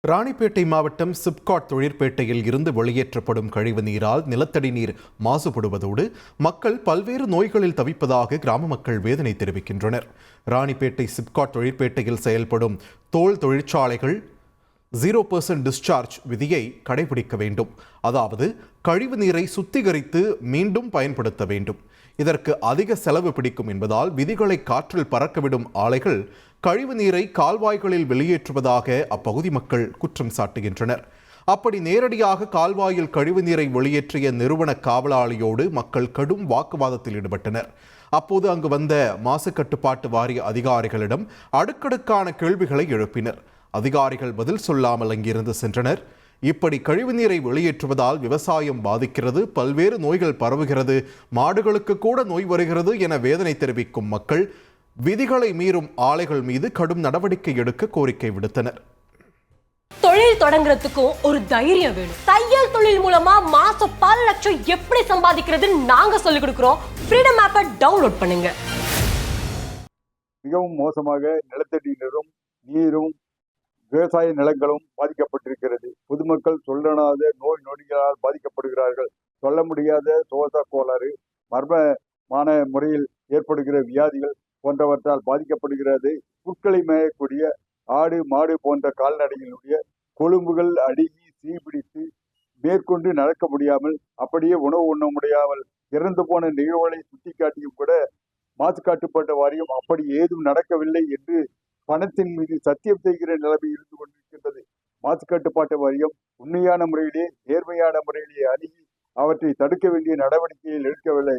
ராணிப்பேட்டை மாவட்டம் சிப்காட் தொழிற்பேட்டையில் இருந்து வெளியேற்றப்படும் கழிவு நீரால் நிலத்தடி நீர் மாசுபடுவதோடு மக்கள் பல்வேறு நோய்களில் தவிப்பதாக கிராம மக்கள் வேதனை தெரிவிக்கின்றனர். ராணிப்பேட்டை சிப்காட் தொழிற்பேட்டையில் செயல்படும் தோல் தொழிற்சாலைகள் 0% டிஸ்சார்ஜ் விதியை கடைபிடிக்க வேண்டும். அதாவது கழிவு நீரை சுத்திகரித்து மீண்டும் பயன்படுத்த வேண்டும். இதற்கு அதிக செலவு பிடிக்கும் என்பதால் விதிகளை காற்றில் பறக்கவிடும் ஆலைகள் கழிவு நீரை கால்வாய்களில் வெளியேற்றுவதாக அப்பகுதி மக்கள் குற்றம் சாட்டுகின்றனர். அப்படி நேரடியாக கால்வாயில் கழிவு நீரை வெளியேற்றிய நிறுவன காவலாளியோடு மக்கள் கடும் வாக்குவாதத்தில் ஈடுபட்டனர். அப்போது அங்கு வந்த மாசு கட்டுப்பாட்டு வாரிய அதிகாரிகளிடம் அடுக்கடுக்கான கேள்விகளை எழுப்பினர். அதிகாரிகள் பதில் சொல்லாமல் அங்கிருந்து சென்றனர். இப்படி கழிவு நீரை வெளியேற்றுவதால் விவசாயம் பாதிக்கிறது, பல்வேறு நோய்கள் பரவுகிறது, மாடுகளுக்கு கூட நோய் வருகிறது என வேதனை தெரிவிக்கும் மக்கள் விதிகளை மீறும் ஆலைகள் மீது கடும் நடவடிக்கை எடுக்க கோரிக்கை விடுத்தனர். தொழில் தொடங்குறதுக்கும் ஒரு தைரியம் வேணும். தையல் தொழில் மூலமா மாசம் பல லட்சம் எப்படி சம்பாதிக்கிறதுன்னு நாங்க சொல்லிக் கொடுக்கிறோம். ஃப்ரீடம் ஆப்பை டவுன்லோட் பண்ணுங்க. மிகவும் மோசமாக நிலத்தடி நீரும் விவசாய நிலங்களும் பாதிக்கப்பட்டிருக்கிறது. பொதுமக்கள் சொல்லனாத நோய் நொடிகளால் பாதிக்கப்படுகிறார்கள். சொல்ல முடியாத சுவாச கோளாறு, மர்மமான முறையில் ஏற்படுகிற வியாதிகள் போன்றவற்றால் பாதிக்கப்படுகிறது. புற்களை மேயக்கூடிய ஆடு மாடு போன்ற கால்நடைகளுடைய கொழும்புகள் அழுகி சீபிடித்து மேற்கொண்டு நடக்க முடியாமல், அப்படியே உணவு உண்ண முடியாமல் இறந்து போன நிகழ்வுகளை சுட்டிக்காட்டியும் கூட மாசு கட்டுப்பாட்டு வாரியம் அப்படி ஏதும் நடக்கவில்லை என்று பணத்தின் மீது சத்தியம் செய்கிற நிலைமை இருந்து கொண்டிருக்கின்றது. மாசு கட்டுப்பாட்டு வாரியம் உண்மையான முறையிலே நேர்மையான முறையிலே அணுகி அவற்றை தடுக்க வேண்டிய நடவடிக்கைகள் எடுக்கவில்லை.